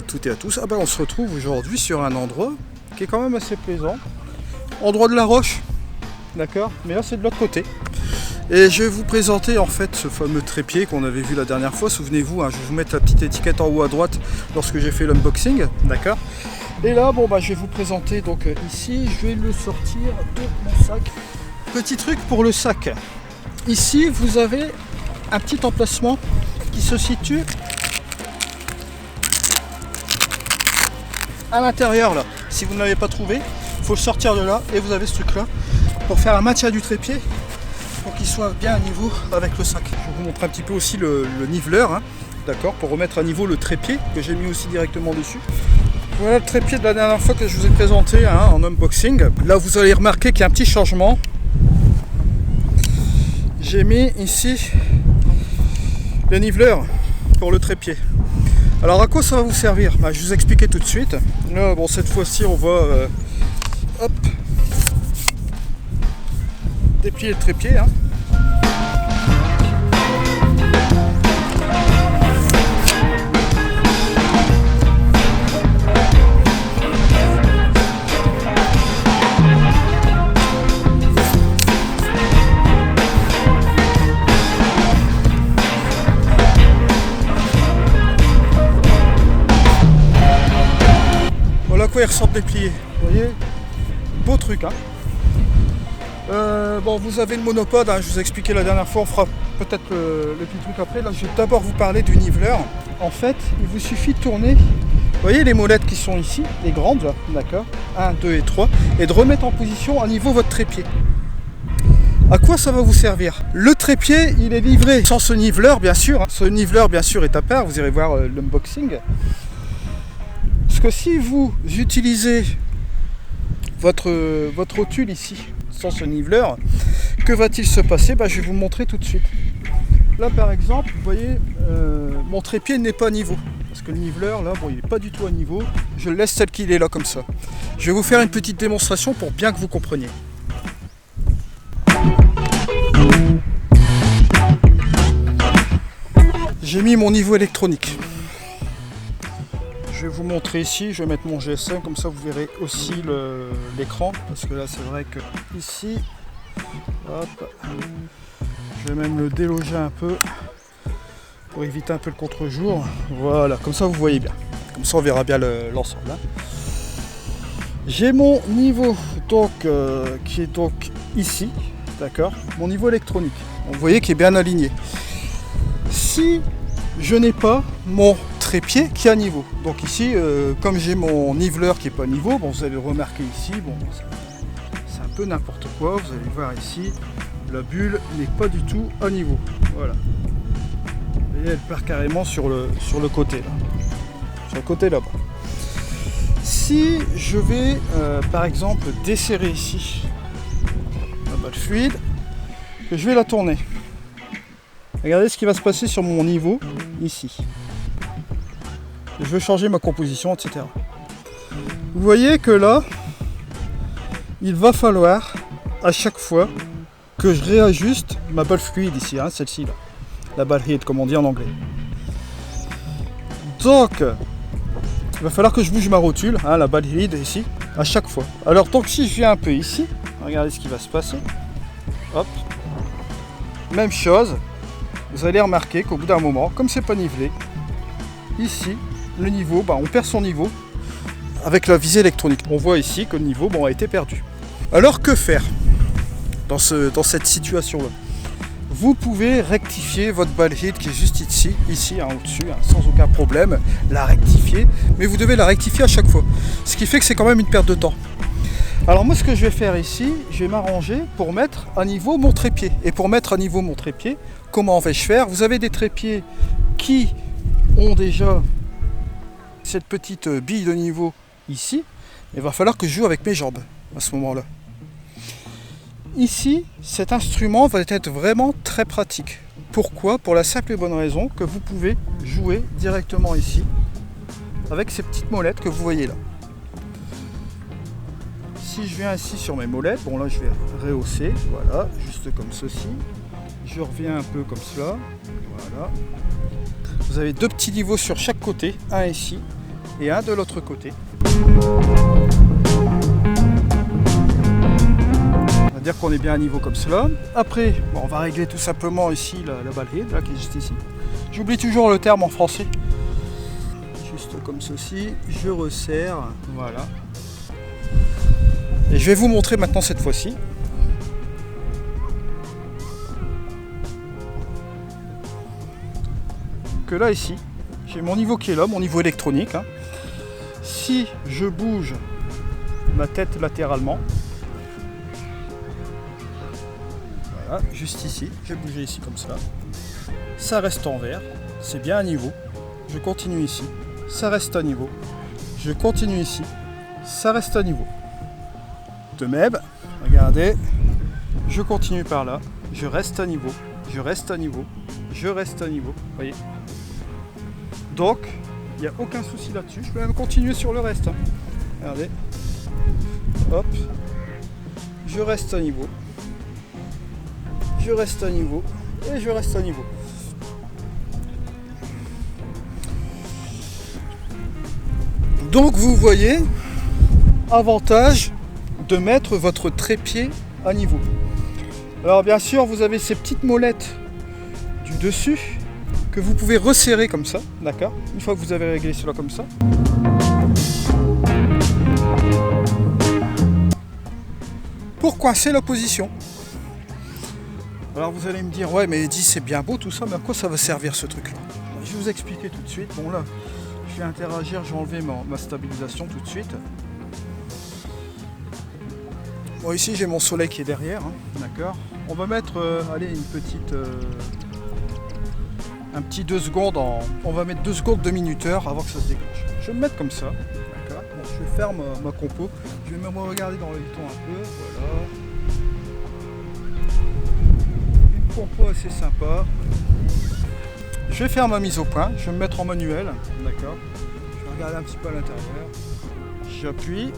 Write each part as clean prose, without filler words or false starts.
toutes et à tous. On se retrouve aujourd'hui sur un endroit qui est quand même assez plaisant. Endroit de la Roche, d'accord, mais là c'est de l'autre côté. Et je vais vous présenter en fait ce fameux trépied qu'on avait vu la dernière fois. Souvenez-vous, je vais vous mettre la petite étiquette en haut à droite lorsque j'ai fait l'unboxing, d'accord. Et là, je vais vous présenter donc ici, je vais le sortir de mon sac. Petit truc pour le sac. Ici, vous avez un petit emplacement qui se situe à l'intérieur là. Si vous ne l'avez pas trouvé, il faut le sortir de là et vous avez ce truc là pour faire un maintien du trépied pour qu'il soit bien à niveau avec le sac. Je vais vous montrer un petit peu aussi le niveleur, d'accord, pour remettre à niveau le trépied que j'ai mis aussi directement dessus. Voilà le trépied de la dernière fois que je vous ai présenté en unboxing. Là vous allez remarquer qu'il y a un petit changement. J'ai mis ici le niveleur pour le trépied. Alors à quoi ça va vous servir? Je vous expliquais tout de suite. Là, cette fois-ci on va déplier le trépied. Voilà à quoi il ressort déplié. Vous voyez, beau truc. Vous avez le monopode, je vous ai expliqué la dernière fois, on fera peut-être le petit truc après. Là, je vais d'abord vous parler du niveleur. En fait, il vous suffit de tourner, vous voyez les molettes qui sont ici, les grandes, là, d'accord, 1, 2 et 3, et de remettre en position à niveau votre trépied. À quoi ça va vous servir? Le trépied, il est livré sans ce niveleur, bien sûr. Ce niveleur, bien sûr, est à part, vous irez voir l'unboxing. Parce que si vous utilisez votre rotule ici, sans ce niveleur, que va-t-il se passer? Je vais vous montrer tout de suite. Là par exemple, vous voyez, mon trépied n'est pas à niveau. Parce que le niveleur, là, il n'est pas du tout à niveau. Je le laisse tel qu'il est là, comme ça. Je vais vous faire une petite démonstration pour bien que vous compreniez. J'ai mis mon niveau électronique. Je vais vous montrer ici, je vais mettre mon GSM, comme ça vous verrez aussi l'écran, parce que là c'est vrai que ici, hop, je vais même le déloger un peu pour éviter un peu le contre-jour. Voilà, comme ça vous voyez bien, comme ça on verra bien l'ensemble. J'ai mon niveau donc qui est donc ici, d'accord, mon niveau électronique. Vous voyez qu'il est bien aligné. Si je n'ai pas mon trépied qui est à niveau. Donc ici, comme j'ai mon niveleur qui n'est pas à niveau, vous allez le remarquer ici, c'est un peu n'importe quoi. Vous allez voir ici, la bulle n'est pas du tout à niveau. Voilà. Vous voyez, elle part carrément sur le côté là. Sur le côté là-bas. Si je vais, par exemple, desserrer ici la balle fluide, que je vais la tourner. Regardez ce qui va se passer sur mon niveau ici. Je veux changer ma composition, etc. Vous voyez que là, il va falloir à chaque fois que je réajuste ma balle fluide ici, celle-ci là, la balle head comme on dit en anglais. Donc, il va falloir que je bouge ma rotule, la balle head ici, à chaque fois. Alors donc si je viens un peu ici, regardez ce qui va se passer. Hop, même chose. Vous allez remarquer qu'au bout d'un moment, comme c'est pas nivelé, ici, le niveau, on perd son niveau avec la visée électronique. On voit ici que le niveau a été perdu. Alors que faire dans cette situation-là? Vous pouvez rectifier votre ball head qui est juste ici au-dessus, sans aucun problème, la rectifier, mais vous devez la rectifier à chaque fois. Ce qui fait que c'est quand même une perte de temps. Alors moi ce que je vais faire ici, je vais m'arranger pour mettre à niveau mon trépied. Et pour mettre à niveau mon trépied, comment vais-je faire? Vous avez des trépieds qui ont déjà cette petite bille de niveau ici. Il va falloir que je joue avec mes jambes à ce moment-là. Ici, cet instrument va être vraiment très pratique. Pourquoi? Pour la simple et bonne raison que vous pouvez jouer directement ici avec ces petites molettes que vous voyez là. Si je viens ici sur mes molettes, là je vais rehausser, voilà, juste comme ceci. Je reviens un peu comme cela, voilà. Vous avez deux petits niveaux sur chaque côté, un ici et un de l'autre côté. On va dire qu'on est bien à niveau comme cela. Après, bon, on va régler tout simplement ici la balayeuse là, qui est juste ici. J'oublie toujours le terme en français. Juste comme ceci, je resserre, voilà. Et je vais vous montrer maintenant cette fois-ci. Que là ici, j'ai mon niveau qui est là, mon niveau électronique. Hein. Si je bouge ma tête latéralement, voilà, juste ici, je vais bouger ici comme ça reste en vert, c'est bien à niveau. Je continue ici, ça reste à niveau. Je continue ici, ça reste à niveau. De même, regardez, je continue par là, je reste à niveau, je reste à niveau, je reste à niveau, voyez. Donc, il n'y a aucun souci là-dessus. Je peux même continuer sur le reste. Hein. Regardez. Hop. Je reste à niveau. Je reste à niveau. Et je reste à niveau. Donc, vous voyez, avantage de mettre votre trépied à niveau. Alors, bien sûr, vous avez ces petites molettes du dessus que vous pouvez resserrer comme ça, d'accord? Une fois que vous avez réglé cela comme ça. Pour coincer la position. Alors vous allez me dire, ouais mais Eddy c'est bien beau tout ça, mais à quoi ça va servir ce truc là? Je vais vous expliquer tout de suite. Bon là, je vais interagir, je vais enlever ma stabilisation tout de suite. Bon ici j'ai mon soleil qui est derrière, hein, d'accord? On va mettre, allez, une petite... un petit 2 secondes, on va mettre 2 secondes de minuteur avant que ça se déclenche. Je vais me mettre comme ça, d'accord. Bon, je vais faire ma compo, je vais même regarder dans le ton un peu, voilà. Une compo assez sympa. Je vais faire ma mise au point, je vais me mettre en manuel, d'accord. Je vais regarder un petit peu à l'intérieur. J'appuie.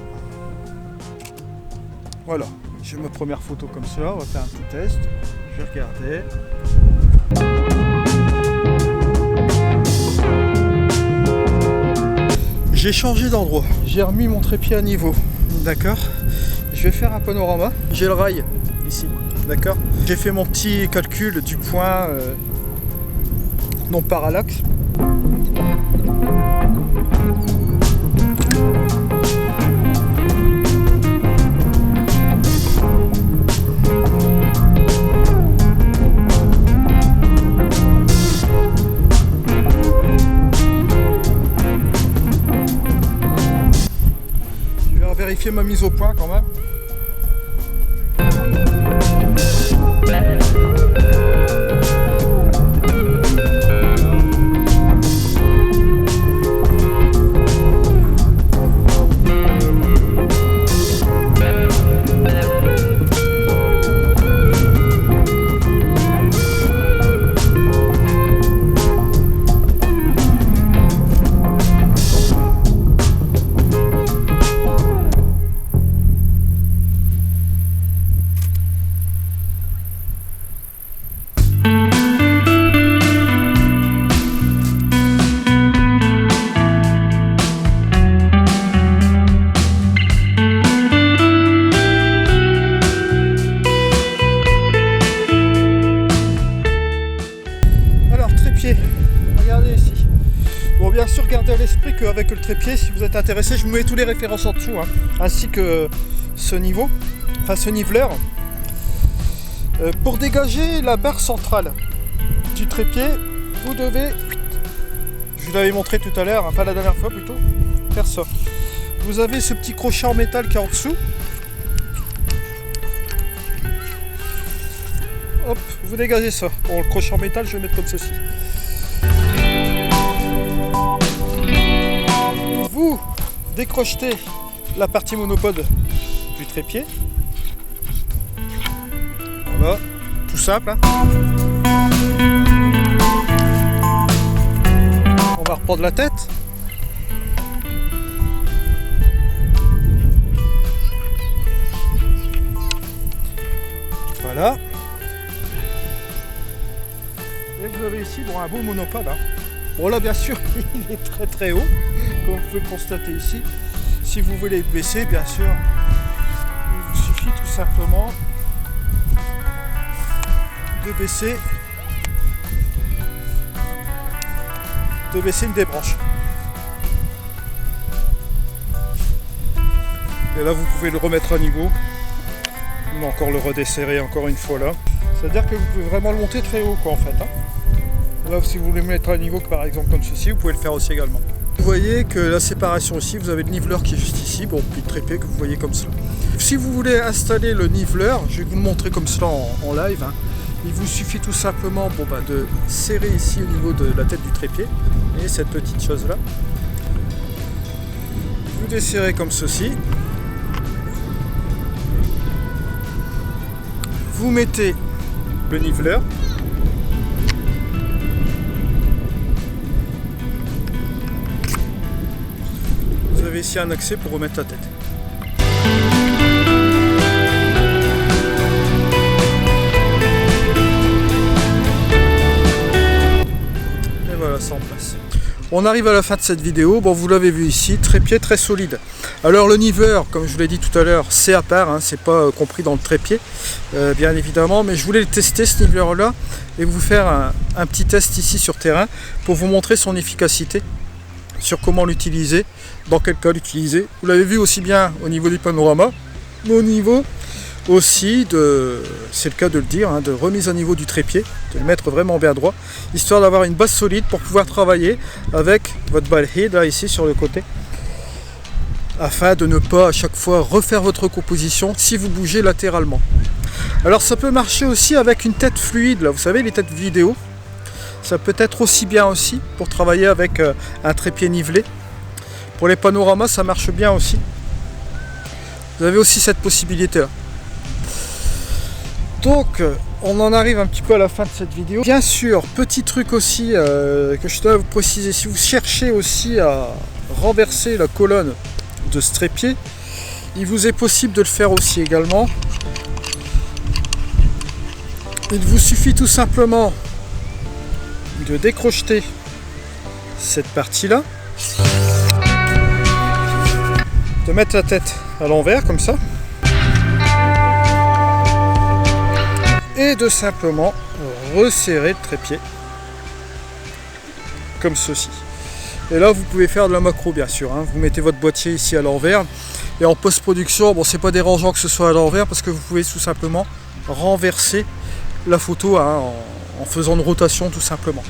Voilà, j'ai ma première photo comme ça, on va faire un petit test. Je vais regarder. J'ai changé d'endroit, j'ai remis mon trépied à niveau, d'accord. Je vais faire un panorama, j'ai le rail ici, d'accord. J'ai fait mon petit calcul du point non parallaxe. Vérifier ma mise au point quand même. Regardez ici. Bon, bien sûr, gardez à l'esprit qu'avec le trépied, si vous êtes intéressé, je vous mets tous les références en dessous, hein, ainsi que ce niveau, enfin ce niveleur. Pour dégager la barre centrale du trépied, vous devez, je vous l'avais montré tout à l'heure, enfin la dernière fois plutôt, faire ça. Vous avez ce petit crochet en métal qui est en dessous. Hop, vous dégagez ça. Bon, le crochet en métal, je vais le mettre comme ceci. Vous décrochetez la partie monopode du trépied. Voilà, tout simple. Hein. On va reprendre la tête. Voilà. Et vous avez ici bon, un beau monopode. Hein. Bon là bien sûr il est très très haut. comme vous pouvez le constater ici. Si vous voulez baisser, bien sûr, il vous suffit tout simplement de baisser une des branches. Et là vous pouvez le remettre à niveau, ou encore le redesserrer encore une fois là. C'est-à-dire que vous pouvez vraiment le monter très haut quoi en fait. Là si vous voulez le mettre à niveau par exemple comme ceci, vous pouvez le faire aussi également. Vous voyez que la séparation ici, vous avez le niveleur qui est juste ici, bon puis le trépied que vous voyez comme cela. Si vous voulez installer le niveleur, je vais vous le montrer comme cela en live. Il vous suffit tout simplement de serrer ici au niveau de la tête du trépied, et cette petite chose là. Vous desserrez comme ceci. Vous mettez le niveleur. Vous avez ici un accès pour remettre la tête. Et voilà, ça en place. On arrive à la fin de cette vidéo. Bon, vous l'avez vu ici, trépied très solide. Alors le niveleur, comme je vous l'ai dit tout à l'heure, c'est à part, c'est pas compris dans le trépied, bien évidemment, mais je voulais le tester ce niveleur là et vous faire un petit test ici sur terrain pour vous montrer son efficacité, sur comment l'utiliser, dans quel cas l'utiliser. Vous l'avez vu aussi bien au niveau du panorama, mais au niveau aussi de, c'est le cas de le dire, de remise à niveau du trépied, de le mettre vraiment bien droit, histoire d'avoir une base solide pour pouvoir travailler avec votre ball head là ici sur le côté, afin de ne pas à chaque fois refaire votre composition si vous bougez latéralement. Alors ça peut marcher aussi avec une tête fluide, là vous savez les têtes vidéo, ça peut être aussi bien aussi pour travailler avec un trépied nivelé. Pour les panoramas ça marche bien aussi. Vous avez aussi cette possibilité là. Donc on en arrive un petit peu à la fin de cette vidéo. Bien sûr, petit truc aussi que je dois vous préciser, si vous cherchez aussi à renverser la colonne de ce trépied, il vous est possible de le faire aussi également. Il vous suffit tout simplement de décrocheter cette partie là, de mettre la tête à l'envers comme ça, et de simplement resserrer le trépied comme ceci. Et là vous pouvez faire de la macro bien sûr, vous mettez votre boîtier ici à l'envers, et en post-production, bon c'est pas dérangeant que ce soit à l'envers parce que vous pouvez tout simplement renverser la photo en faisant une rotation tout simplement.